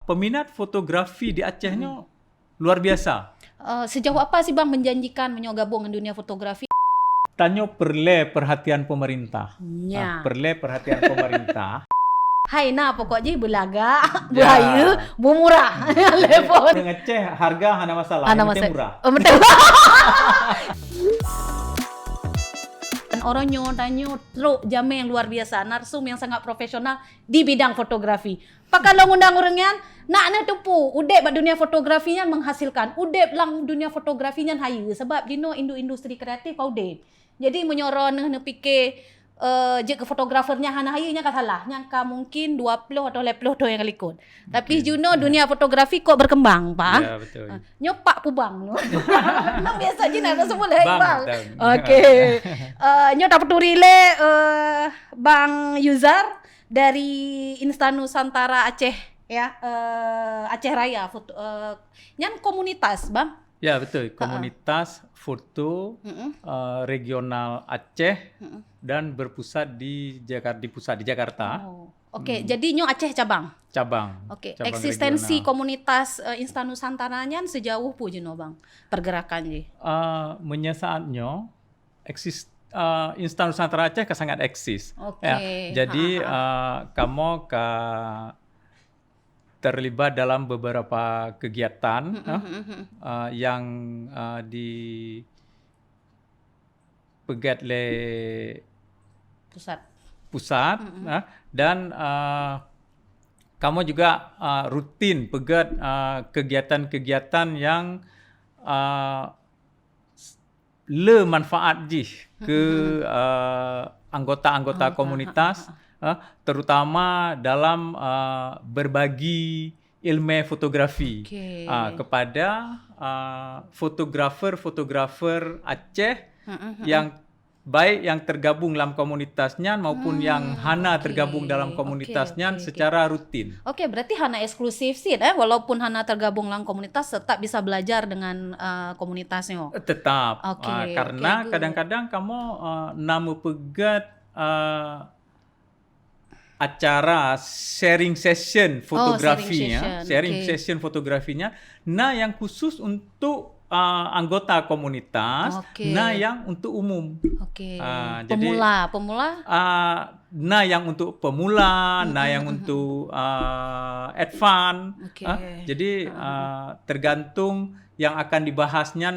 peminat fotografi di Acehnya luar biasa. Sejauh apa sih Bang menjanjikan gabung dengan dunia fotografi? Tanya perle perhatian pemerintah. Ya. Perle perhatian pemerintah. Hai nah pokoknya belaga, bahaya, murah. Level. Dengan Aceh harga hana masalah, yang penting murah. Betul. Dan orangnya tanya truk jame yang luar biasa, narsum yang sangat profesional di bidang fotografi. Kalau ngundang orangnya, nak tupu, udep dunia fotografinya menghasilkan, udep lang dunia fotografinya hayu sebab dino industri kreatif udep. Jadi menyorong pikir je ke fotografernya hana hayunya kan salah. Nyangka mungkin 20 atau 30 do yang ikut. Tapi Juno dunia fotografi kok berkembang, Pak. Ya, betul. Nyopak pu bang no. Nang biasa je nak semua lah bang. Okey. Nyo dapat turile Bang Yuzar dari Instan Nusantara Aceh ya. Aceh Raya nyan komunitas, Bang. Ya betul, komunitas foto regional Aceh dan berpusat di Jakarta. Oke, jadi nyo Aceh cabang. Oke, Cabang eksistensi regional. komunitas Instan Nusantaranya sejauh pu jeno Bang pergerakannya. Menyesaatnya Instan Nusantara Aceh sangat eksis. Oke. Ya, jadi kamu terlibat dalam beberapa kegiatan yang dipegat oleh pusat dan kamu juga rutin pegat kegiatan-kegiatan yang le manfaat ke anggota-anggota komunitas, terutama dalam berbagi ilmu fotografi kepada fotografer Aceh yang baik yang tergabung dalam komunitasnya maupun yang hana tergabung dalam komunitasnya secara rutin. Oke, berarti hana eksklusif sih, walaupun hana tergabung dalam komunitas tetap bisa belajar dengan komunitasnya. Tetap, karena kadang-kadang kamu nama pegat acara sharing session fotografinya, session fotografinya, yang khusus untuk anggota komunitas, yang untuk umum. Pemula. Yang untuk pemula, yang untuk advance. Jadi tergantung yang akan dibahasnya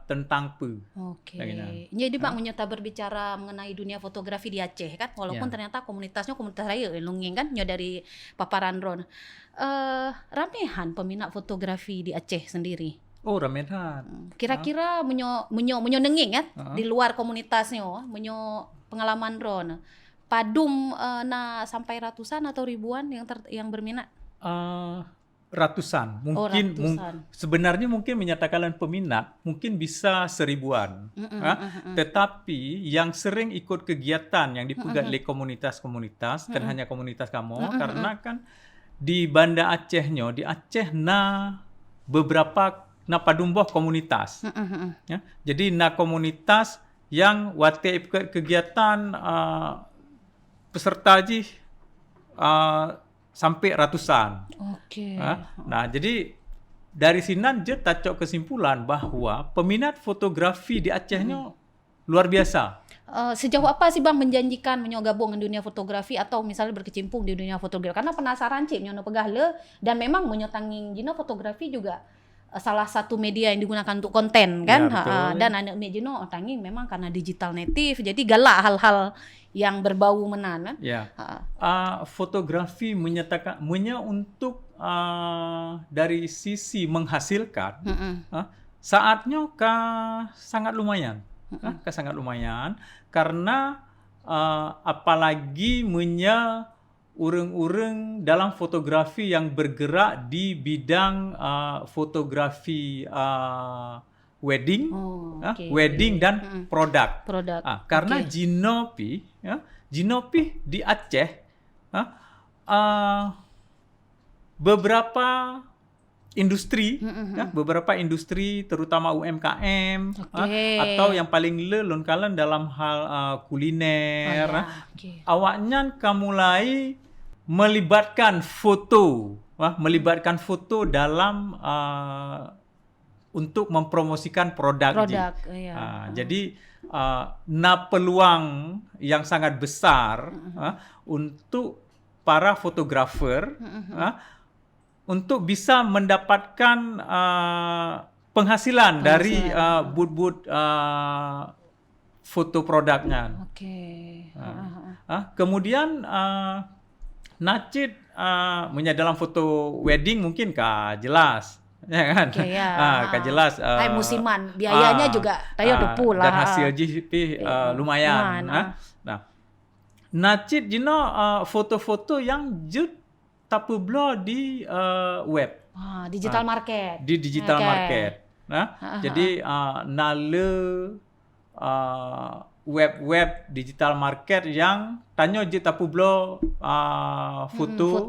tentang Jadi Bang menyata berbicara mengenai dunia fotografi di Aceh kan, walaupun ternyata komunitasnya komunitas raya lunging kan, dari paparan Ron. Ramehan peminat fotografi di Aceh sendiri. Oh, ramehan. Kira-kira menyo nenging kan di luar komunitasnya, menyo pengalaman Ron. Padum sampai ratusan atau ribuan yang berminat? Ratusan, mungkin sebenarnya mungkin menyatakan peminat mungkin bisa 1000-an, tetapi yang sering ikut kegiatan yang dipegat oleh komunitas-komunitas kan hanya komunitas kamu, karena kan di Banda Acehnya, di Aceh beberapa padumboh komunitas, jadi komunitas yang wate ikut kegiatan peserta sampai ratusan. Jadi dari sini je tacok kesimpulan bahwa peminat fotografi di Acehnya luar biasa. Sejauh apa sih Bang menjanjikan gabung dengan dunia fotografi atau misalnya berkecimpung di dunia fotografi? Karena penasaran cip nyono pegahle dan memang menyotangin jino fotografi juga salah satu media yang digunakan untuk konten kan, dan anak Jino tanging memang karena digital native jadi galak hal-hal yang berbau menan. Fotografi menyatakan untuk dari sisi menghasilkan saatnya sangat lumayan, sangat lumayan karena apalagi urang-urang dalam fotografi yang bergerak di bidang fotografi wedding, wedding dan produk. Karena Jinopi di Aceh beberapa industri terutama UMKM atau yang paling lonkalan dalam hal kuliner, awaknya mulai melibatkan foto melibatkan foto dalam untuk mempromosikan produk. Ya. Jadi peluang yang sangat besar untuk para fotografer untuk bisa mendapatkan penghasilan dari booth-booth foto produknya. Kemudian Najib dalam foto wedding mungkin jelas. Ya kan? Jelas. Musiman, biayanya juga tayo depu lah. Dan hasil GP lumayan. Nah, Najib foto-foto yang jut tapu blo di web. Digital market. Di digital market. Jadi nale web digital market yang tanyo jut tapu blo foto.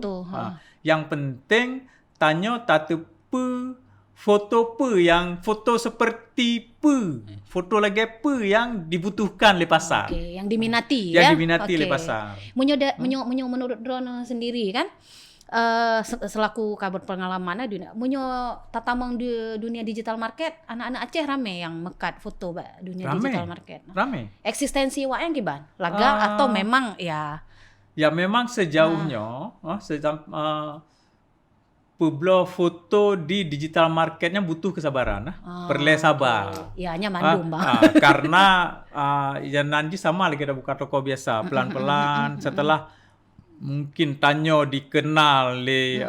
Yang penting tanyo tatu foto yang foto seperti foto lagi yang dibutuhkan oleh pasar. Yang diminati yang diminati oleh pasar. Munyo menurut drone sendiri kan selaku kabut pengalaman munyo tatamang di dunia digital market, anak-anak Aceh rame yang mekat foto dunia digital market. Rame. Eksistensi wak yang gimana? Laga atau memang ya memang sejauhnya publik foto di digital marketnya butuh kesabaran, perlu sabar. Ya, mandum, Bang. Karena nanti sama lagi kita buka toko biasa, pelan-pelan setelah mungkin tanyo dikenal le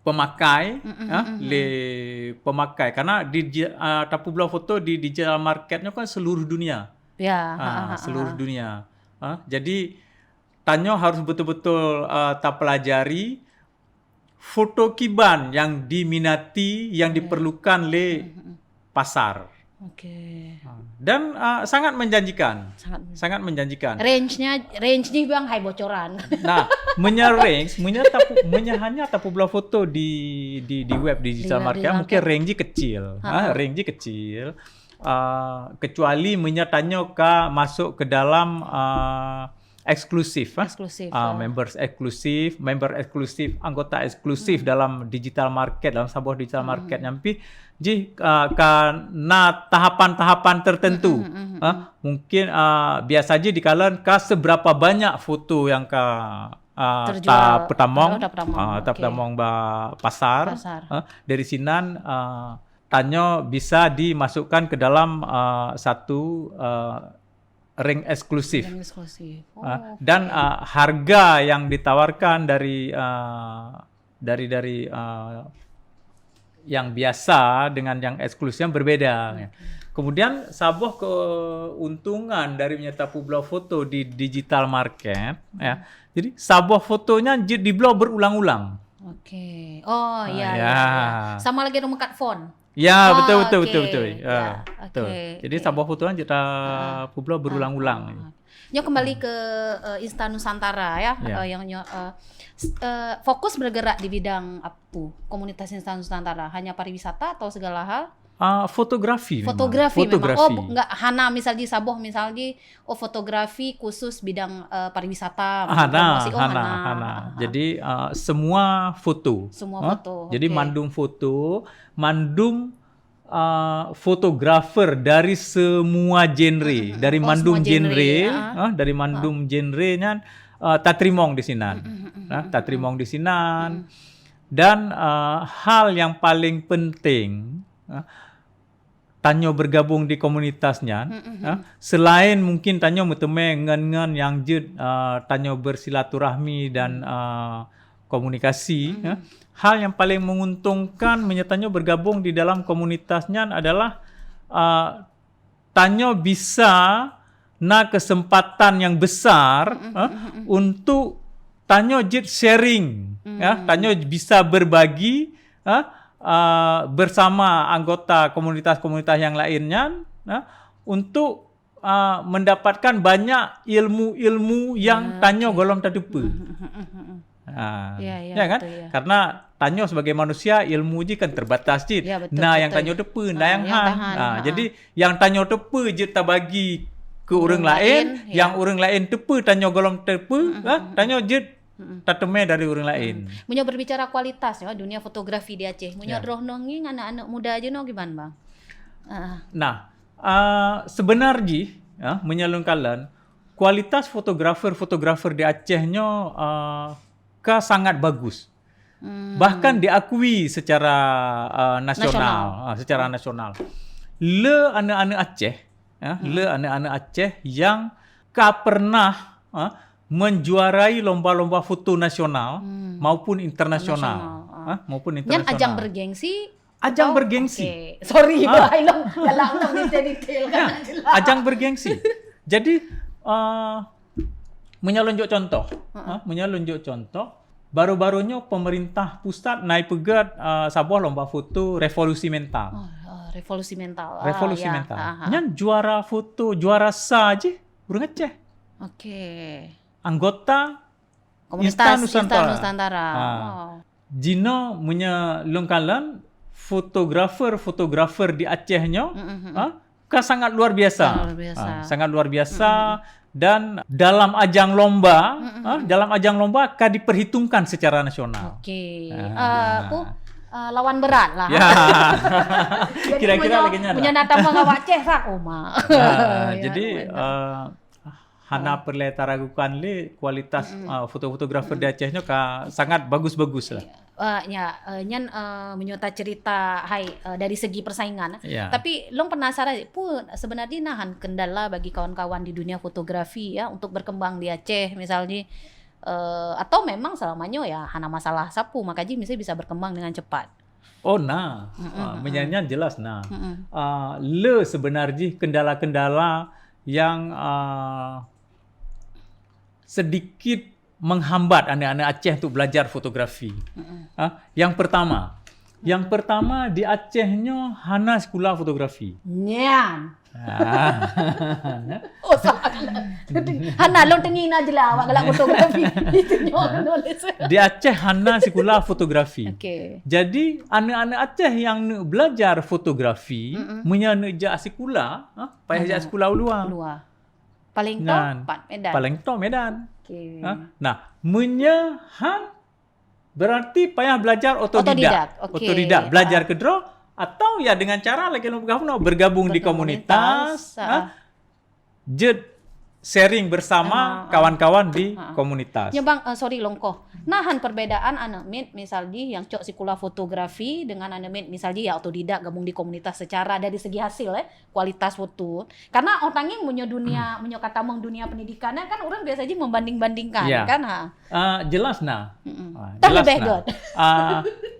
pemakai, pemakai karena tapu blo foto di digital marketnya kan seluruh dunia. Seluruh dunia. Jadi tanyo harus betul-betul pelajari foto kiban yang diminati, yang diperlukan oleh pasar. Dan sangat menjanjikan. Sangat menjanjikan. Range-nya Bang hai bocoran. Nah, hanya tapu blo foto di web digital market mungkin range kecil. Range kecil. Kecuali tanyo masuk ke dalam eksklusif, members eksklusif, member eksklusif, anggota eksklusif dalam digital market, dalam sebuah digital market nyampi karena tahapan-tahapan tertentu. Mungkin biasa aja dikalan seberapa banyak foto yang pertamong pasar. Dari sinan tanyo bisa dimasukkan ke dalam satu ring eksklusif. Dan harga yang ditawarkan dari yang biasa dengan yang eksklusif berbeda. Kemudian sabuh keuntungan dari tapu blo foto di digital market, jadi sabuh fotonya di blo berulang-ulang. Iya. Sama lagi mekat font. Ya, betul. Betul. Jadi sebuah fotoan kita publik berulang-ulang. Nyo kembali ke Insta Nusantara yang fokus bergerak di bidang apa? Komunitas Insta Nusantara hanya pariwisata atau segala hal? Fotografi. Memang. Enggak hana misalnya saboh fotografi khusus bidang pariwisata. Hana. Jadi semua foto. Jadi mandum foto, mandum fotografer dari semua genre, dari mandum dari mandum genrenya tatrimong di sinan. Tatrimong di sinan. Dan hal yang paling penting tanyo bergabung di komunitasnya, selain mungkin tanyo meteme ngan yang tanyo bersilaturahmi dan komunikasi, hal yang paling menguntungkan tanyo bergabung di dalam komunitasnya adalah tanyo bisa kesempatan yang besar untuk tanyo sharing, tanyo bisa berbagi bersama anggota komunitas-komunitas yang lainnya untuk mendapatkan banyak ilmu-ilmu yang tanyo golong tadupu. Kan? Karena tanyo sebagai manusia ilmu kan terbatas yang tanyo tepu, yang han. Jadi yang tanyo tepu tak bagi ke orang lain, yang orang lain tepu tanyo golong tepu, tanyo tateme dari orang lain. Munyo berbicara kualitas ya dunia fotografi di Aceh. Munyo Ya. roh nonging anak-anak muda aja no gimana bang? Nah, sebenarnya ya, menyalurkan kualitas fotografer di Acehnya sangat bagus. Bahkan diakui secara nasional, secara nasional. Le anak-anak Aceh, ya, le anak-anak Aceh yang pernah menjuarai lomba-lomba foto nasional maupun internasional, maupun Yang internasional. ajang bergengsi. Ajang bergengsi. Okay. Sorry, dalam detail kan. Ajang bergengsi. Jadi menyalunjuk contoh, menyalunjuk contoh. Baru-barunya pemerintah pusat naik pegat sebuah lomba foto revolusi mental. Revolusi mental. Revolusi ya. mental. Yang juara foto, juara saja, orang Aceh. Oke. Anggota Komunitas Nusantara. Nusantara. Jino menyalungkan fotografer di Acehnya, sangat luar biasa. Sangat luar biasa. Dan dalam ajang lomba, akan diperhitungkan secara nasional. Oke. Lawan berat lah. Ya. Kira-kira lagi nyata. Menyana tambah ngawak Aceh sak oma. Jadi hana perlu taragukan le kualitas fotografer di Acehnya sangat bagus-bagus lah. Nyan menyota cerita dari segi persaingan. Ya. Tapi long penasaran pun sebenarnya nahan kendala bagi kawan-kawan di dunia fotografi ya untuk berkembang di Aceh misalnya atau memang selamanya ya hana masalah sapu makanya misalnya bisa berkembang dengan cepat. Oh menyanyian jelas le sebenarnya kendala-kendala yang sedikit menghambat anak-anak Aceh untuk belajar fotografi. Yang pertama di Acehnya hana sekolah fotografi. Nyan. Oh salah. Hana long tengin aja lah awak galak fotografi. Itu nulis. Di Aceh hana sekolah fotografi. Okay. Jadi anak-anak Aceh yang nak belajar fotografi menyana sekolah, payah sekolah luar. Paling top Medan. Paling top Medan. Okay. Nah, menyahan berarti payah belajar otodidak. Okay. Otodidak belajar kedro atau ya dengan cara lagi bergabung di komunitas, jed sharing bersama kawan-kawan di komunitas. Ya bang, sorry longkoh. Nahan perbedaan anak mit misalnya yang cok sekolah fotografi dengan anak mit misalnya ya otodidak gabung di komunitas secara dari segi hasil kualitas foto. Karena orangnya punya dunia, punya kata dunia pendidikannya kan orang biasa aja membanding-bandingkan kan jelas tak lebih good.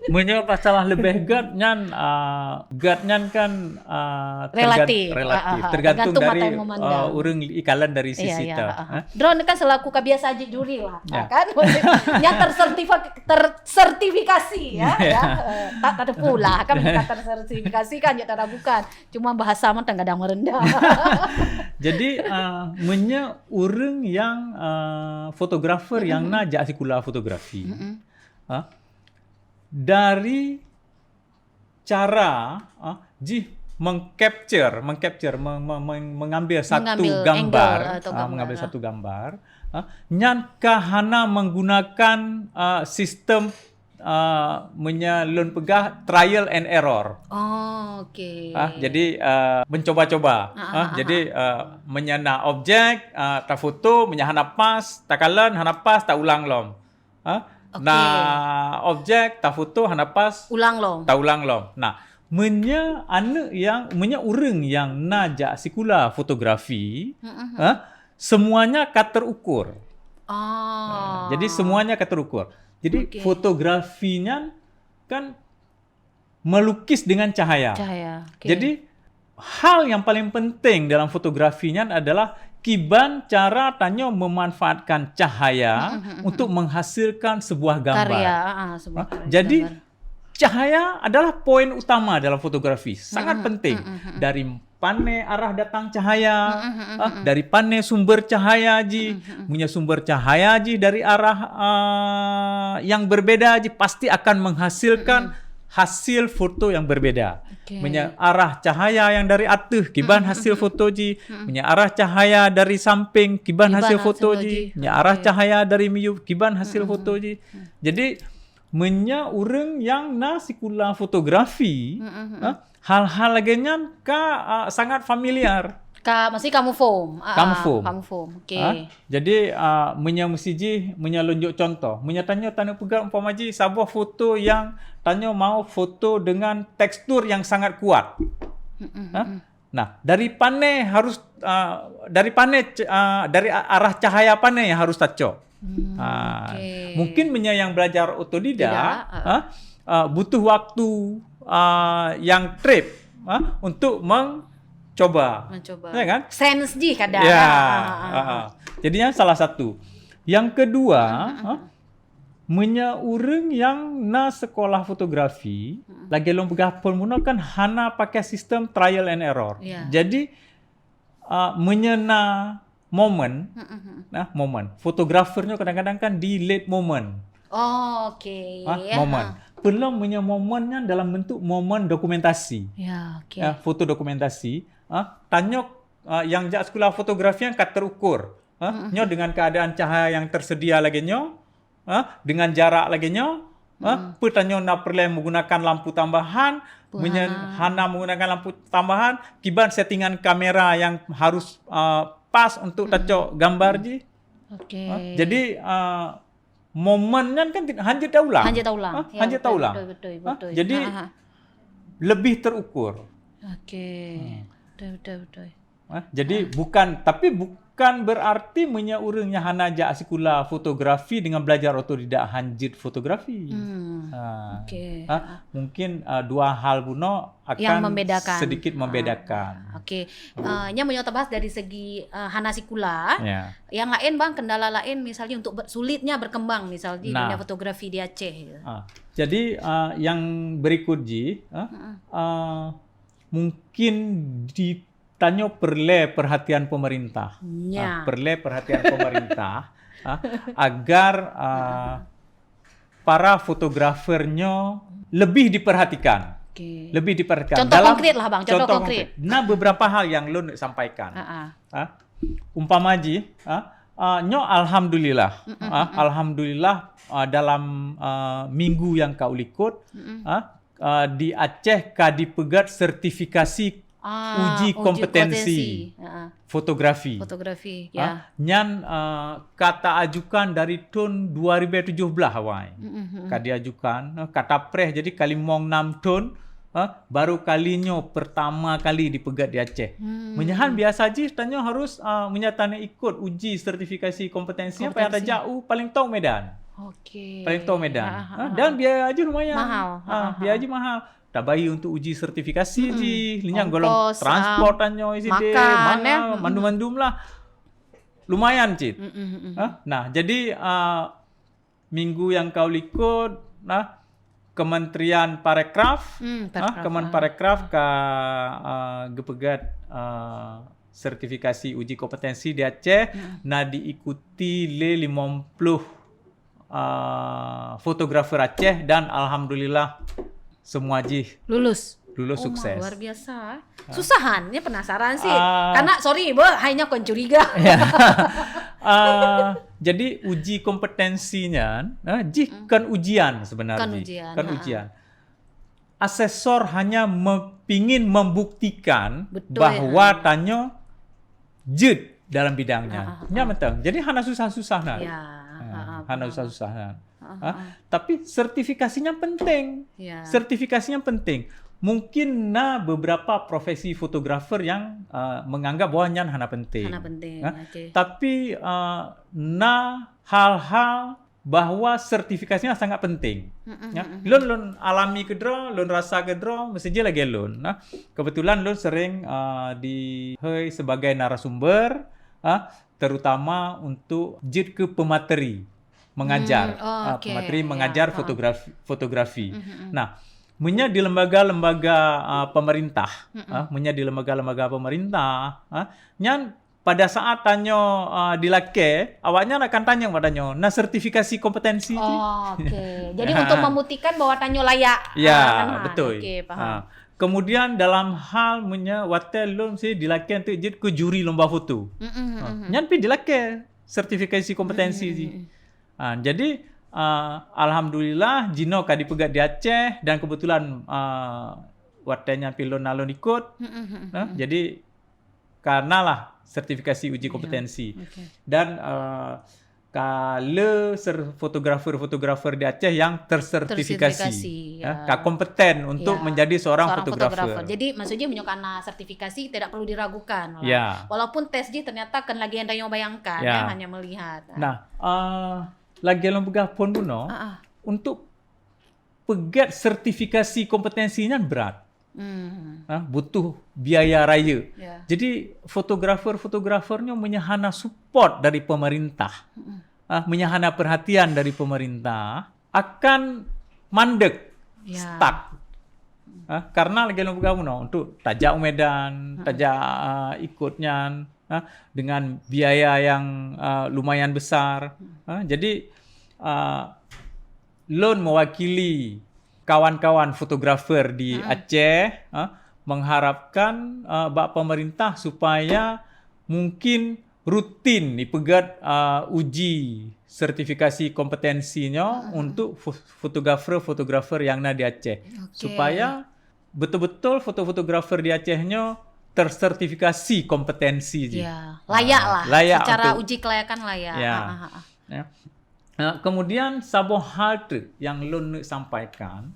Punya masalah lebih good nyan kan relatif. Tergantung dari orang ikalan dari sisi itu. Drone kan selaku kebiasa aja juri lah, kan? Yang tersertifikasi ya. Tak ada pula kan tersertifikasi kan ya bukan. Cuma bahasa mah tengah merendah. Jadi orang yang fotografer yang najak sekolah fotografi. Dari cara mengambil satu gambar, mengambil satu gambar, nyan kahana menggunakan sistem menyalun pegah trial and error. Oh, oke. Jadi mencoba-coba. Jadi menyana objek, tak foto, menyana pas, tak kalan, hana pas, tak ulang lom. Nah, objek tak foto, hana pas, tak ulang lom. Nah, orang yang najak sekolah fotografi, semuanya terukur. Jadi semuanya terukur. Jadi fotografinya kan melukis dengan cahaya. Jadi hal yang paling penting dalam fotografinya adalah kiban cara tanya memanfaatkan cahaya untuk menghasilkan sebuah gambar. Jadi cahaya adalah poin utama dalam fotografi, sangat penting. Dari pane arah datang cahaya, dari pane sumber cahaya punya sumber cahaya dari arah yang berbeda pasti akan menghasilkan hasil foto yang berbeda. Okay. Punya arah cahaya yang dari atas, kiban hasil foto ji. Punya arah cahaya dari samping, kiban hasil foto ji. Punya arah cahaya dari miu, kiban hasil foto ji. Jadi menya orang yang na sikula fotografi, hal-hal laginya sangat familiar. Masih kamu foam. Kamu foam. Kamu foam. Okey. Jadi menya musiji menya lonjok contoh. Menya tanya pegang umpama ji sebuah foto yang tanya mau foto dengan tekstur yang sangat kuat. Nah, dari pane harus dari arah cahaya pane yang harus taco. Okay. Mungkin menya yang belajar otodidak butuh waktu yang trip untuk mencoba, ya kan? Sense ji kadang. Ya. Jadinya salah satu. Yang kedua, menya urang yang na sekolah fotografi, lagi long begapun kan hana pakai sistem trial and error. Yeah. Jadi menyena momen, momen. Fotografernya kadang-kadang kan di late moment. Oh, okey. Momen. Belum punya momennya dalam bentuk momen dokumentasi. Ya, okey. Foto dokumentasi. Tanya yang jak sekolah fotografi yang kat terukur. Nyo dengan keadaan cahaya yang tersedia lagi nyo. Dengan jarak lagi nyo. Pertanya nak perlu menggunakan lampu tambahan. Hana menggunakan lampu tambahan. Kiban settingan kamera yang harus pas untuk tacok gambar ji. Okey. Jadi momennya kan hanya tahu ulang. Hanya tahu ulang. Betul. Jadi lebih terukur. Okey. Betul. Jadi bukan berarti menya urangnya hana jak sekolah fotografi dengan belajar otodidak hanjit fotografi. Okey. Mungkin dua hal buno akan sedikit membedakan. Okey. Nya menyoto bahas dari segi hana sikula. Yeah. Yang lain bang, kendala lain misalnya untuk sulitnya berkembang misal di dunia fotografi di Aceh. Jadi yang berikut ji, mungkin ditanya perlu perhatian pemerintah. Perlu perhatian pemerintah agar para fotografernya lebih diperhatikan. Okay. Lebih diperhatikan. Contoh konkret lah bang, contoh konkret. Nah, beberapa hal yang lu sampaikan. Umpama ji, nyo alhamdulillah. Alhamdulillah dalam minggu yang kau ikut, di Aceh dipegat sertifikasi uji kompetensi fotografi. Ya. Nyan kata ajukan dari tahun 2017 awal. Kadi ajukan kata preh jadi kali mong 6 tahun baru kalinya pertama kali dipegat di Aceh. Menyahan biasa je tanya harus menyatakan ikut uji sertifikasi kompetensi apa yang jauh paling tahu Medan. Okey. Paling tahu Medan. Dan biaya aja lumayan. Mahal. Biaya aja mahal. Tak bayi untuk uji sertifikasi je. Linyang golong transport tanyo isi de. Mahal. Mandum-mandum lah. Lumayan cit. Nah, jadi minggu yang kau ikut Kementerian Parekraf, Kementerian Parekraf gepegat sertifikasi uji kompetensi di Aceh. Diikuti le 50 fotografer Aceh dan alhamdulillah semua lulus sukses. Luar biasa. Susahan, ini penasaran sih. Karena sorry, hanya kon curiga. Jadi uji kompetensinya, kan ujian sebenarnya. Kan ujian. Asesor hanya pingin membuktikan bahwa tanya jed dalam bidangnya. Betul. Jadi hana susah-susah nah. Hana susah-susah. Tapi sertifikasinya penting. Sertifikasinya penting. Mungkin beberapa profesi fotografer yang menganggap bahwa nyan hana penting. Okay. Tapi hal-hal bahwa sertifikasinya sangat penting. Lon alami kedro, lon rasa kedro, mesti je lagi lon. Kebetulan lon sering sebagai narasumber, terutama untuk jid ke pemateri mengajar, pemateri mengajar fotografi. Nah, di lembaga-lembaga pemerintah, nyan pada saat tanya dilake, awaknya akan tanya padanya, nah sertifikasi kompetensi. Oh, okey. Jadi untuk membuktikan bahwa tanyo layak. Ya, kan, betul. Okey, faham. Kemudian dalam hal watel lom si dilake tu je ke juri lomba foto. Nyan pi dilake sertifikasi kompetensi ji. Jadi alhamdulillah Jino kadi pegat di Aceh dan kebetulan watelnya pilon nalon ikut. Jadi karenalah sertifikasi uji kompetensi. Okay. Dan kalau fotografer-fotografer di Aceh yang tersertifikasi, kompeten untuk menjadi seorang fotografer. Jadi maksudnya menyokana sertifikasi tidak perlu diragukan. Ya. Walaupun tes je ternyata kan lagi yang bayangkan, hanya melihat. Nah, lagi dalam pegah pun puno, untuk pegat sertifikasi kompetensinya berat. Butuh biaya raya. Jadi fotografernya menyahana support dari pemerintah, menyahana perhatian dari pemerintah, akan mandek, stuck. Karena lagi dalam pegah puno untuk tajak medan, tajak ikutnya dengan biaya yang lumayan besar. Jadi loan mewakili kawan-kawan fotografer di Aceh mengharapkan pemerintah supaya mungkin rutin dipegat uji sertifikasi kompetensinya untuk fotografer yang ada di Aceh. Supaya betul-betul fotografer di Acehnya tersertifikasi kompetensi. Layak lah. Layak secara untuk, uji kelayakan layak. Kemudian sabo hal yang lon sampaikan,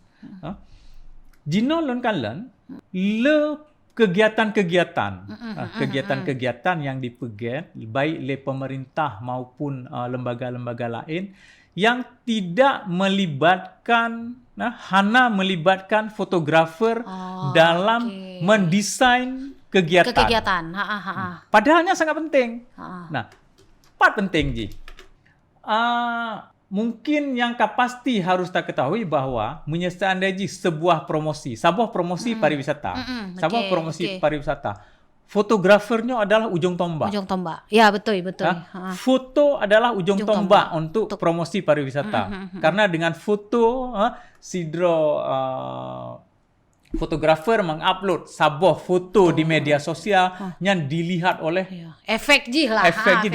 Jino lon kalen le kegiatan-kegiatan yang dipegat baik oleh pemerintah maupun lembaga-lembaga lain yang tidak melibatkan hanya melibatkan fotografer dalam mendesain kegiatan. Padahalnya sangat penting. Nah, part penting ji. Mungkin yang pasti harus tak ketahui bahwa menyesandai sebuah promosi, pariwisata. Pariwisata. Fotografernya adalah ujung tombak. Ya, betul. Foto adalah ujung tombak untuk promosi pariwisata. Karena dengan foto, sidro fotografer mengupload sebuah foto di media sosial yang dilihat oleh efek di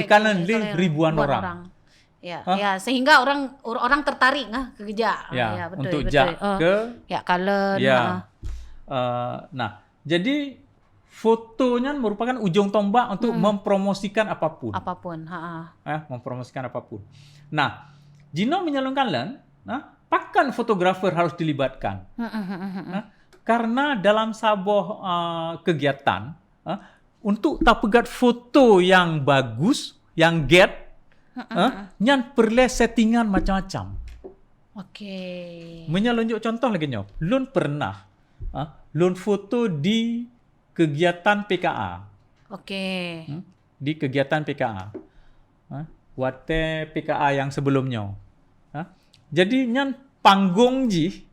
kanan ribuan orang. Ya, sehingga orang tertarik kerja. Betul, untuk betul. Kalen. Nah, jadi fotonya merupakan ujung tombak untuk mempromosikan apapun. Mempromosikan apapun. Nah, Jino menyalurkan pakan fotografer harus dilibatkan. Karena dalam sebuah kegiatan untuk tapegat foto yang bagus, yang nyan perlu settingan macam-macam. Menyalunjuk contoh lagi nyok. Lun pernah lun foto di kegiatan PKA. Di kegiatan PKA. Wate PKA yang sebelumnya. Jadi nyan panggung ji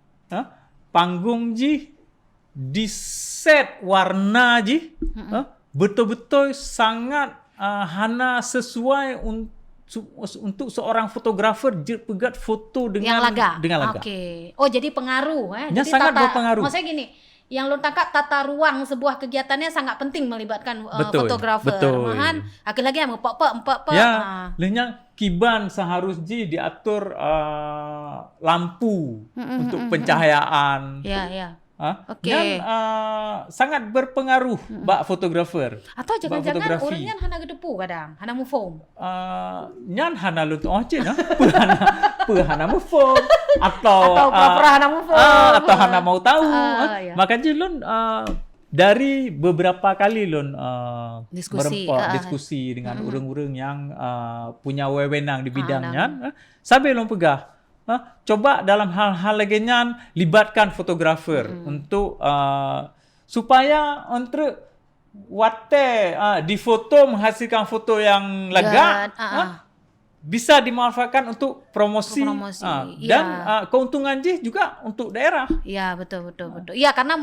di set warna ji betul-betul sangat hana sesuai untuk seorang fotografer pegat foto dengan laga. Oh, jadi pengaruh. Jadi sangat berpengaruh. Maksudnya gini, yang lu tangkap tata ruang sebuah kegiatannya sangat penting melibatkan fotografer. Malahan lagi yang empuk-empuk. Lenyang kiban seharusnya diatur lampu untuk pencahayaan. Dan sangat berpengaruh bak fotografer. Atau jangan-jangan orangnya hana gedepu kadang, hana mu foam. Nyan hana lut oce hana mu foam atau hana mu foam atau hana mau tahu. Makanya lun dari beberapa kali lun diskusi dengan orang-orang yang punya wewenang di bidangnya, sampai lun pegah. Coba dalam hal-hal lainnya libatkan fotografer untuk supaya untuk wate di foto menghasilkan foto yang lega, bisa dimanfaatkan untuk promosi, Promosi, dan keuntungan je juga untuk daerah. Iya, betul. Iya, karena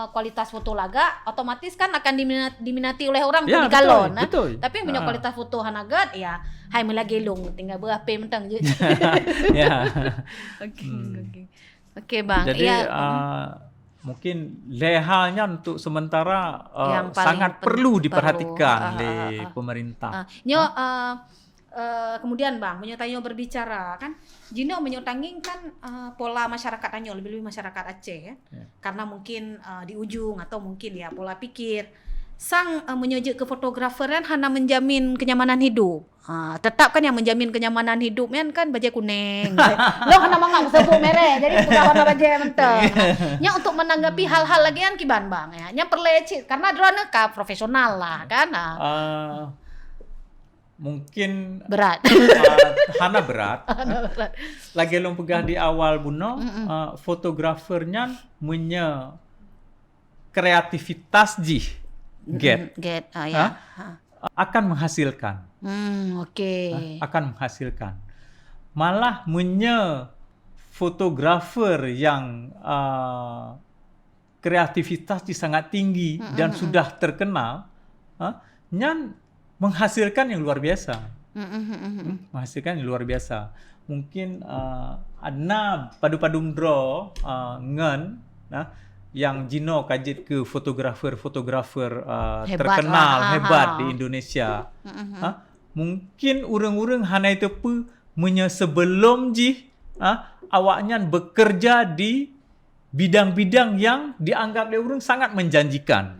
kualitas foto laga otomatis kan akan diminati oleh orang Ya, di galon. betul. Tapi kualitas foto hanagat ya hai melagelong tinggal berapa mentang je. Ya. Oke, Bang. Jadi Ya, mungkin lehalnya untuk sementara Yang paling sangat perlu perlu. diperhatikan oleh pemerintah. Kemudian Bang, menyertanyo berbicara kan, Jino menyertangin kan pola masyarakat Anyo, lebih-lebih masyarakat Aceh ya. Karena mungkin di ujung atau mungkin ya pola pikir sang menyujuk ke fotografer kan hanya menjamin kenyamanan hidup. Tetap kan yang menjamin kenyamanan hidup kan baju kuning. Lo kan namanya sebut merah, jadi bukan warna baju menteng. Nya untuk menanggapi hal-hal lagi kan kiban Bang ya. Nya perlecit karena drone profesional lah kan. Mungkin Berat. hana berat. Lagi long pegah di awal buno, fotografernya punya kreativitas get akan menghasilkan. Akan menghasilkan. Malah punya fotografer yang kreativitas sangat tinggi dan sudah terkenal, nyan menghasilkan yang luar biasa. Menghasilkan yang luar biasa. Mungkin ada padu-padum draw ngen yang Jino kajit ke fotografer terkenal hebat di Indonesia. Mungkin urang-urang hana itu pu sebelum awaknya bekerja di bidang-bidang yang dianggap oleh orang sangat menjanjikan.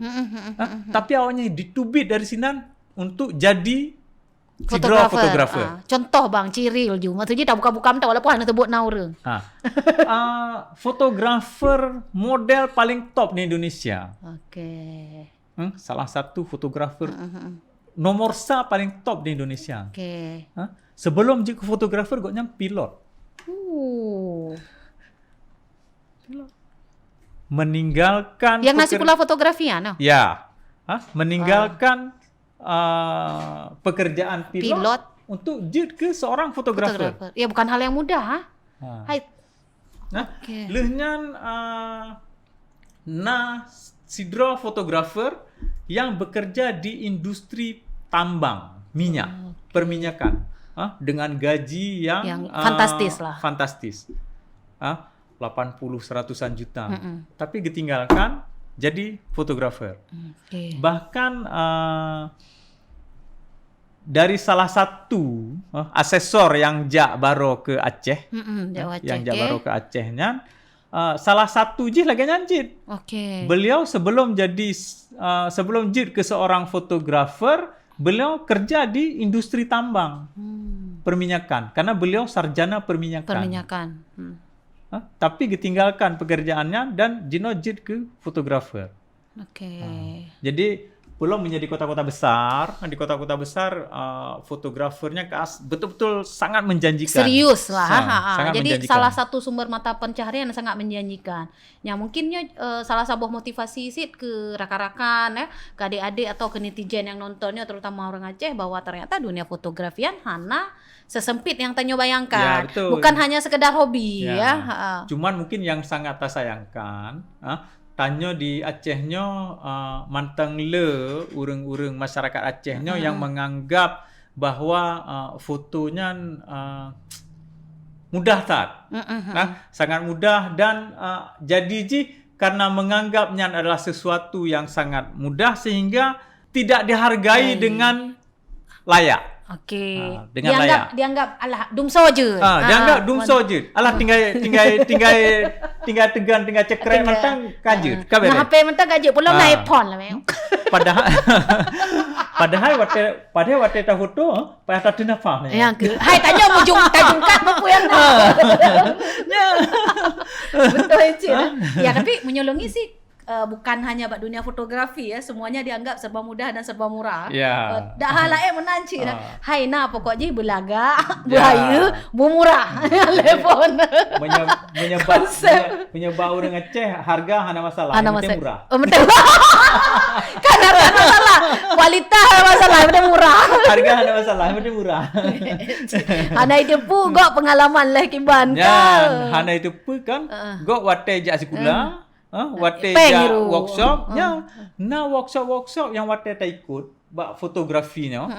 Tapi awaknya ditubit dari sinan untuk jadi fotografer. Contoh Bang Ciril ju, maksudnya tak buka-buka tak walaupun hanya sebut orang. Fotografer model paling top di Indonesia. Salah satu fotografer nomor paling top di Indonesia. Sebelum jadi fotografer goknya pilot. Meninggalkan yang nasi pula fotografi ya, no? Ya. Meninggalkan pekerjaan pilot untuk jadi ke seorang fotografer. Ya bukan hal yang mudah, Lehnya sidro fotografer yang bekerja di industri tambang minyak, perminyakan, dengan gaji yang fantastis lah. Fantastis. 80-100-an juta. Tapi ditinggalkan jadi fotografer. Bahkan dari salah satu asesor yang baro ke Aceh, yang baro ke Acehnya, salah satu lagi nyanjit. Beliau sebelum jid ke seorang fotografer, beliau kerja di industri tambang, perminyakan, karena beliau sarjana perminyakan. Tapi ditinggalkan pekerjaannya dan Jino jid ke fotografer. Jadi belum menjadi kota-kota besar. Di kota-kota besar fotografernya betul-betul sangat menjanjikan. Serius lah. Jadi menjanjikan. Salah satu sumber mata pencaharian yang sangat menjanjikan. Ya mungkinnya salah sebuah motivasi sih ke rakan-rakan ya, ke adik-adik atau ke netizen yang nontonnya, terutama orang Aceh, bahwa ternyata dunia fotografian hana sesempit yang Tanyo bayangkan. Ya, bukan hanya sekedar hobi ya. Cuman mungkin yang sangat tak sayangkan, Tanyo di Acehnya mantang urang-urang masyarakat Acehnya yang menganggap bahwa fotonya mudah sangat mudah dan jadi karena menganggapnya adalah sesuatu yang sangat mudah sehingga tidak dihargai dengan layak. Dianggap alah dumso je. Dianggap dumso je. Alah tinggal tegan tinggal cekrek mentang kajut. Nah HP mentang kajut pula naik phone lah memang. Padahal waktu ta foto pada tak ada apa. Ya ke. Hai tanya mujung tajungkat buku yang betul sih. Ya tapi menyolongi sih bukan hanya bak dunia fotografi ya, semuanya dianggap serba mudah dan serba murah. Ya. Dah hal lain menanci dah. Hai nah pokoknya belaga, Ya. buaya, murah. Telepon. Menyebab orang Aceh harga hana masalah, Hana yang penting masalah. murah. Oh, betul. Kan harga hana masalah. Kualitas hana masalah, yang penting murah. Harga hana masalah, yang penting murah. Hana itu pun gak pengalaman lah kiban Yan, kau. hana itu pun kan, gok wate jak sekolah, wate Peng jak itu. workshop, ya, na workshop yang wate tak ikut, bak fotografinya,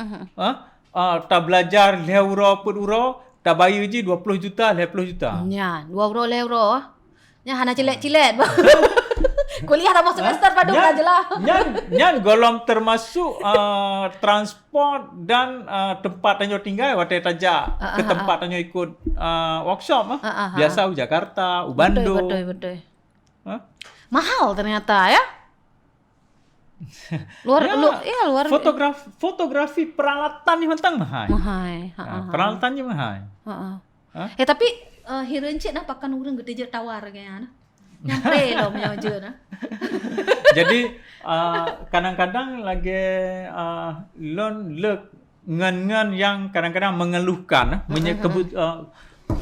tak belajar leuro pun euro, tak bayar je 20 juta, 50 juta. Ya, 2 euro le euro. Ya hana cilet-cilet. Kuliah dah semester padu dah jelah. Nyan golong termasuk transport dan tempat tanyo tinggal wate tajak ke tempat tanyo ikut workshop biasa Jakarta, Bandung. Betul. Ha? Mahal ternyata ya. Luar Fotografi peralatan ni mentang mahal. Peralatannya mahal. Tapi hirencik dah pakan urang gede je tawar kayaknya. Nyampe lo punya je nah. Jadi kadang-kadang lagi lon lek ngan yang kadang-kadang mengeluhkan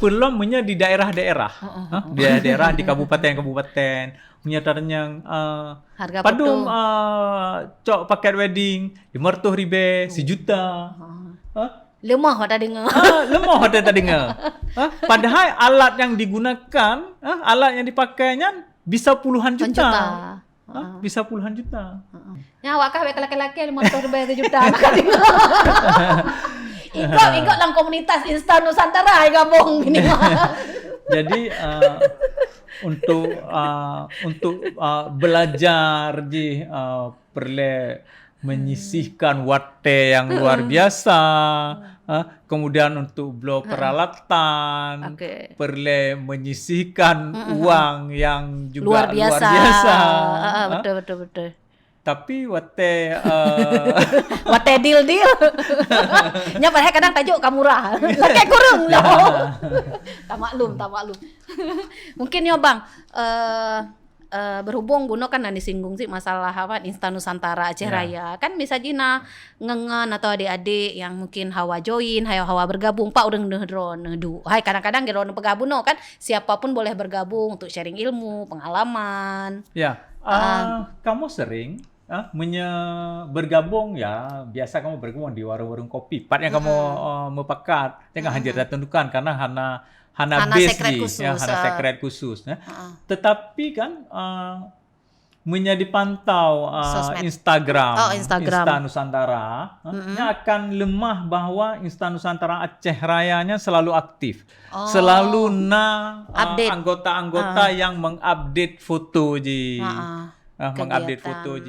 belum di daerah-daerah. Di daerah di kabupaten-kabupaten menyatakan yang Harga padum cok paket wedding 500,000 1 juta. Lemah pada dengar. Lemah ada tak dengar. Padahal alat yang digunakan, alat yang dipakainya bisa puluhan juta. Bisa puluhan juta. Ya awak kah laki-laki 500,000 juta nak dengar. Ikut lang komunitas Instan Nusantara ai gabung gini. Jadi untuk belajar di perlu menyisihkan wate yang luar biasa, kemudian untuk beli peralatan, perlu menyisihkan uang yang juga luar biasa. Betul. Tapi wate wate deal. Nya padahal kadang tajuk ka murah. Laki kurang loh. Tak maklum. Mungkin ya Bang, berhubung Guno kan disinggung sih masalah apa Instan Nusantara Aceh Raya kan bisa jina ngengen atau adik-adik yang mungkin hawa join hawa bergabung pak udah nehdu hai kadang-kadang gero bergabung no kan siapapun boleh bergabung untuk sharing ilmu pengalaman kamu sering bergabung ya biasa kamu bergabung di warung-warung kopi part yang kamu mepakat jangan hadir dan tentukan karena hana base sekret khusus. Tetapi kan dipantau Instagram Instan Nusantara, akan lemah bahwa Instan Nusantara Aceh Rayanya selalu aktif, selalu anggota-anggota yang mengupdate foto mengupdate foto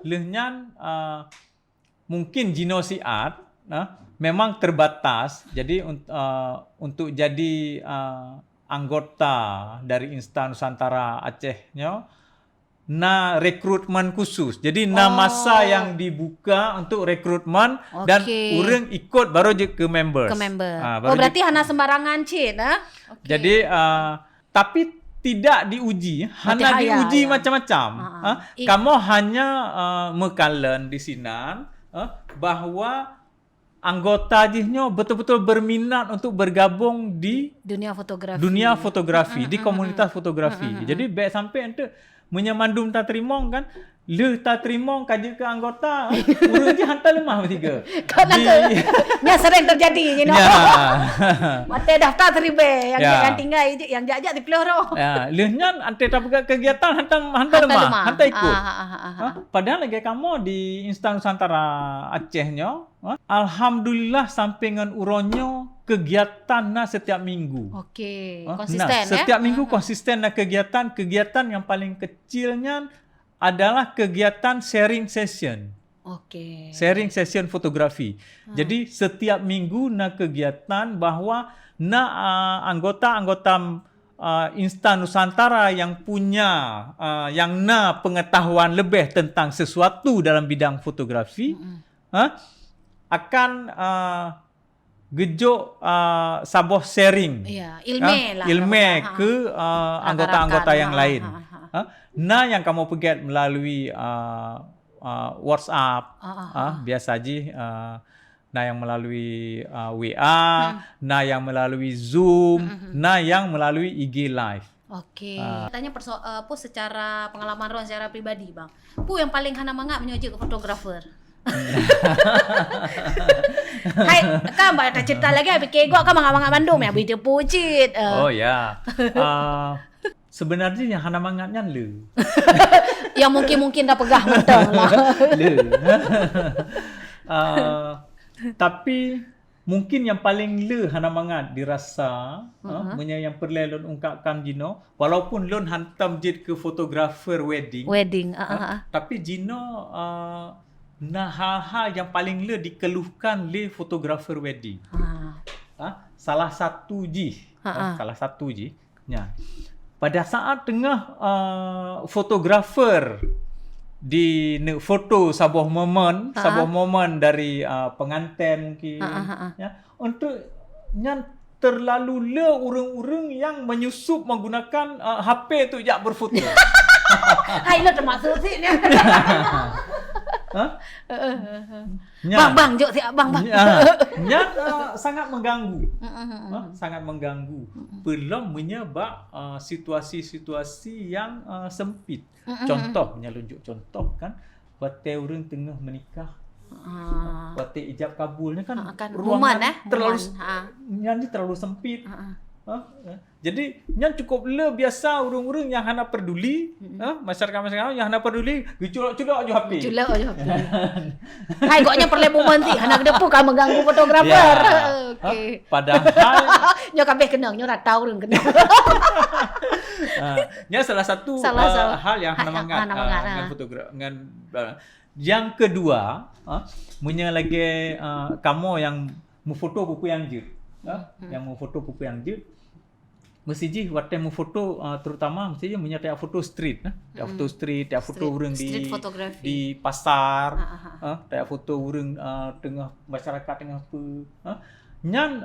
lehnya mungkin Gino Siat memang terbatas, jadi untuk jadi anggota dari Instan Nusantara Acehnya, rekrutmen khusus. Jadi masa yang dibuka untuk rekrutmen dan orang ikut baru je ke members. Berarti hana sembarangan cik, Jadi tapi tidak diuji, hanya diuji macam-macam. Kamu hanya mekalan di sini bahwa anggota jihnya betul-betul berminat untuk bergabung di dunia fotografi, di komunitas fotografi. Jadi baik sampai ente menyamandum tak terima kan, lu tak terima kaji ke anggota, urus je hantar lemah bertiga. Nya sering terjadi mate daftar teribe yang tinggal yang jajak di peloro. Lehnya ante tak pegang kegiatan hantar lemah, hantar ikut. Padahal lagi kamu di Instan Nusantara Acehnya, alhamdulillah sampai dengan uronyo kegiatan setiap minggu. Konsisten setiap minggu konsisten kegiatan yang paling kecilnya adalah kegiatan sharing session. Sharing session fotografi. Jadi setiap minggu kegiatan bahwa anggota-anggota Instan Nusantara yang punya pengetahuan lebih tentang sesuatu dalam bidang fotografi akan gejuk sabuh sharing ilmu ke anggota-anggota yang lain. Nah yang kamu pegat melalui WhatsApp, biasa je. Nah yang melalui WA, nah yang melalui Zoom, nah yang melalui IG Live. Okey. Tanya apa secara pengalaman Ron secara pribadi bang. Pu yang paling hana mangap menyuji ke fotografer. Hai, kan banyak cerita lagi habis kegok kan mangap-mangap Bandung ya bija pucit. Oh ya. Sebenarnya yang hana mangapnya le. Yang mungkin dah pegah mentang lah. Le. Tapi mungkin yang paling le hana mangat dirasa yang perlu lon ungkapkan Gino, walaupun lon hantam je ke fotografer wedding. Tapi Gino nah hal-hal yang paling le dikeluhkan le fotografer wedding. Salah satu je. Ya. Pada saat tengah fotografer di foto sebuah momen dari pengantin mungkin ya, untuk yang terlalu le orang-orang yang menyusup menggunakan HP tu jak berfoto. Hai lo termasuk sih ni. Bang, jok siap bang. Yang sangat mengganggu. Sangat mengganggu. Belum menyebab situasi-situasi yang sempit. Contoh, menyelunjuk contoh kan, waktu orang tengah menikah, waktu ijab kabulnya kan ruangan terlalu sempit. Jadi yang cukup le biasa orang-orang yang hana peduli, masyarakat yang hana peduli, culak-culak je HP. Culak je HP. Hai goknya perlebu nanti hana ke depan kan mengganggu fotografer. Okey. Padahal nyo kabeh kenang, nyo ora tahu reng kenang. Nya salah satu hal yang hana mangat dengan fotografer dengan yang kedua, lagi kamu yang memfoto pupu yang je. Yang memfoto pupu yang je mesti je waktu mu foto terutama mesti je menyertai foto street foto street, foto orang di pasar, foto orang tengah masyarakat tengah apa. Nyan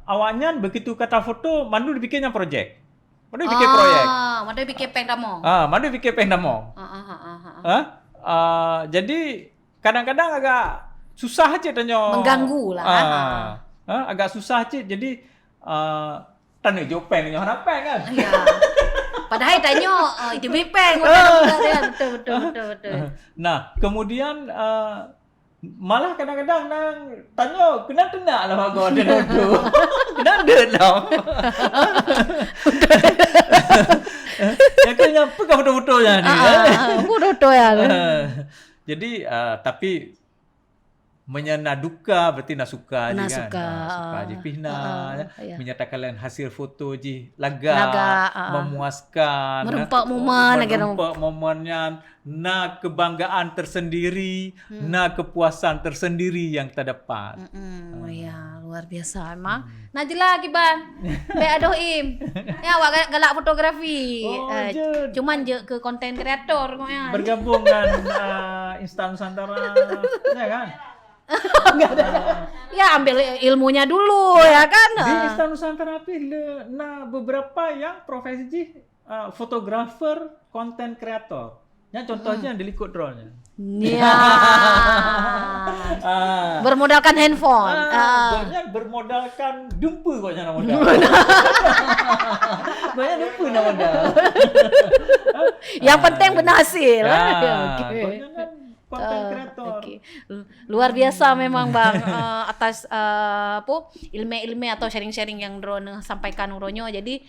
awaknya begitu kata foto mandu dibikinnya projek. Mandu bikin proyek. Mandu bikin peng damong. Mandu bikin peng damong. Jadi kadang-kadang agak susah aja tanya. Mengganggu lah. Agak susah aja jadi tanya jopeng dengan harapan kan. Ya. Padahal tanya itu bipeng betul. Nah, kemudian malah kadang-kadang nang tanya kena tenak lah mago ada nodo. Kena lah. Ya kena apa foto-fotonya ni. Foto ya. Jadi tapi menyana duka berarti nak suka je kan. Suka je pihna menyatakan hasil foto je laga memuaskan, merempak momen merempak momennya, na kebanggaan tersendiri, na kepuasan tersendiri yang terdapat. Ya luar biasa emang. Nah jelas Kiban. Baik adohim. Ya awak galak fotografi. Cuman je ke konten kreator kok ya. Bergabung dengan Insta Nusantara ya kan. Enggak ada. Ya ambil ilmunya dulu ya kan. Di Insta Nusantara beberapa yang profesi fotografer, konten kreator. Yang contohnya yang dilikut drone-nya. Ya. Bermodalkan handphone. Bermodalkan dumpa kok jangan modal. Banyak dumpa nak modal. Yang penting berhasil. Konten kreator. Luar biasa memang bang atas ilmu-ilmu atau sharing-sharing yang drone sampaikan uronyo. Jadi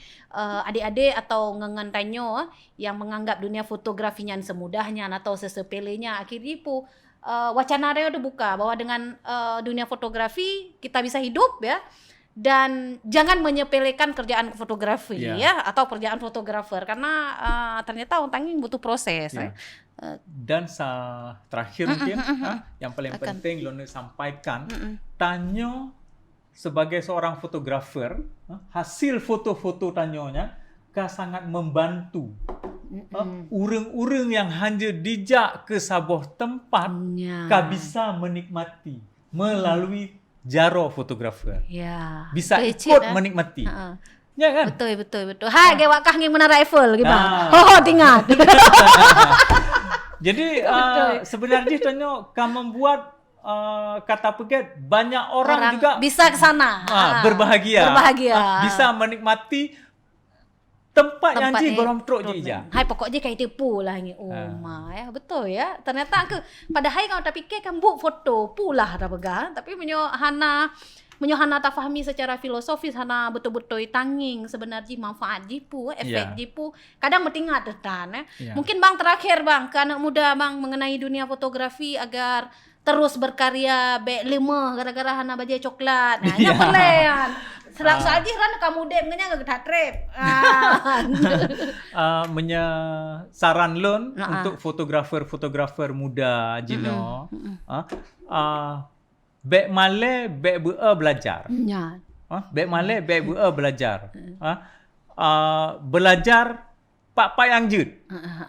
adik-adik atau ngengan tanyo yang menganggap dunia fotografinya semudahnya atau sesepelenya akhirnya wacana dia udah buka bahwa dengan dunia fotografi kita bisa hidup ya. Dan jangan menyepelekan kerjaan fotografi ya atau kerjaan fotografer karena ternyata ontangin butuh proses. Dan terakhir mungkin yang paling penting Lona sampaikan Tanyo sebagai seorang fotografer hasil foto-foto Tanyonya sangat membantu urang-urang yang hanya dijak ke sebuah tempat bisa menikmati melalui jaro fotografer bisa ikut menikmati Ya kan? Betul. Hai, gewak kah nging Menara Eiffel gitu. Ah. Tingat. Jadi sebenarnya contoh kan membuat kata pegat banyak orang juga bisa ke sana. berbahagia. Berbahagia. Bisa menikmati tempat yang ji gorong truk je ija. Hai pokoknya kayak tipu lah ni. Ya betul ya. Ternyata pada hai kau tak fikir kan buat foto pula ada pegang, tapi Hana tak fahami secara filosofis, Hana betul-betul tanging sebenarnya manfaat jipu, efek jipu. Kadang bertingat detan. Mungkin bang terakhir bang, ke anak muda bang mengenai dunia fotografi agar terus berkarya baik lima gara-gara Hana baju coklat. Nah, yang pelayan. Selak saja kan kamu dek ngenya enggak trip. Saran lon untuk fotografer muda Jino. Bek male bek belajar. Ya. Bek male bek belajar. Belajar pak yang jut.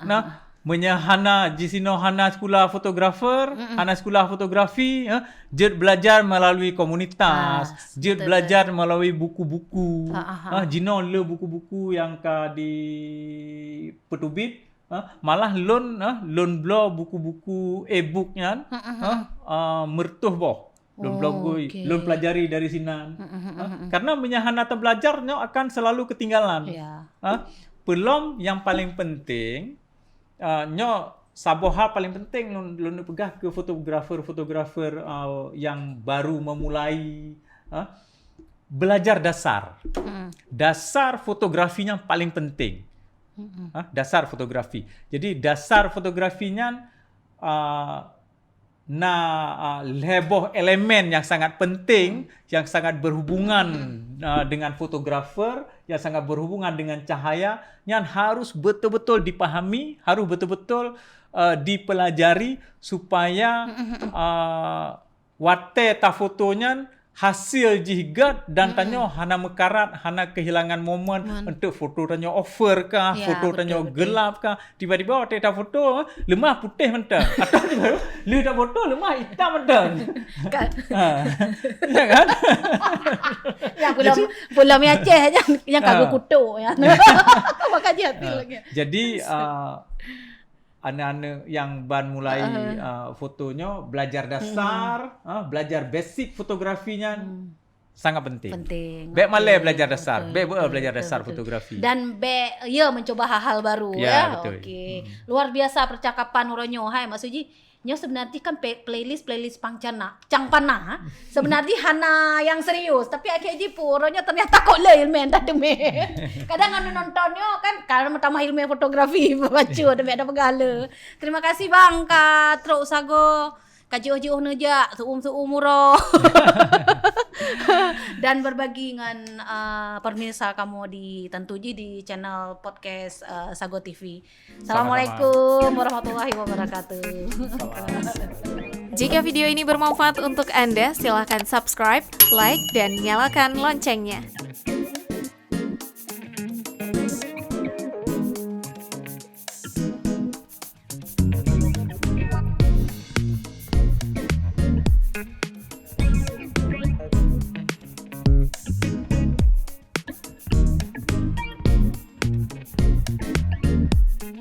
Nah, Hana jisino Hana sekolah fotografer, Hana sekolah fotografi, jut belajar melalui komunitas, jut belajar melalui buku-buku. Jino le buku-buku yang di petubit, malah loan blow buku-buku e-booknya, mertuh boh. Loan pelajari dari sinan. Karena Hana terbelajarnya akan selalu ketinggalan. Belum yang paling penting sabo hal paling penting lu pegah ke fotografer yang baru memulai belajar dasar. Dasar fotografinya paling penting. Dasar fotografi. Jadi dasar fotografinya leboh elemen yang sangat penting, yang sangat berhubungan dengan fotografer, yang sangat berhubungan dengan cahaya, yang harus betul-betul dipahami, harus betul-betul dipelajari supaya wate ta fotonya hasil jigat dan tanyo Hana mekarat, Hana kehilangan momen untuk foto tanyo offer kah, foto tanyo gelap kah, tiba-tiba waktu ta foto lemah putih mentah atau tiba-tiba lu ta foto lemah hitam mentah. Ya kan? Yang pulau Aceh yang kagak kutu ya. Makanya hati lagi. Jadi anak-anak yang ban mulai fotonya belajar dasar, belajar basic fotografinya sangat penting. Baik malai belajar dasar, baik belajar dasar fotografi. Dan mencoba hal-hal baru ya. Okey. Luar biasa percakapan uronyo hai Mak Suji. Nyo sebenarnya kan playlist cang panah. Sebenarnya Hana yang serius, tapi akhirnya puronya ternyata kok le ilmen tak demi. Kadang anu nontonnya kan kalau tambah ilmu fotografi baca ada pegala. Terima kasih bang ka Truk Sago. Kajiuh neja suum muro. Dan berbagi dengan pemirsa kamu di channel podcast Sago TV. Assalamualaikum warahmatullahi wabarakatuh. Jika video ini bermanfaat untuk Anda, silakan subscribe, like, dan nyalakan loncengnya.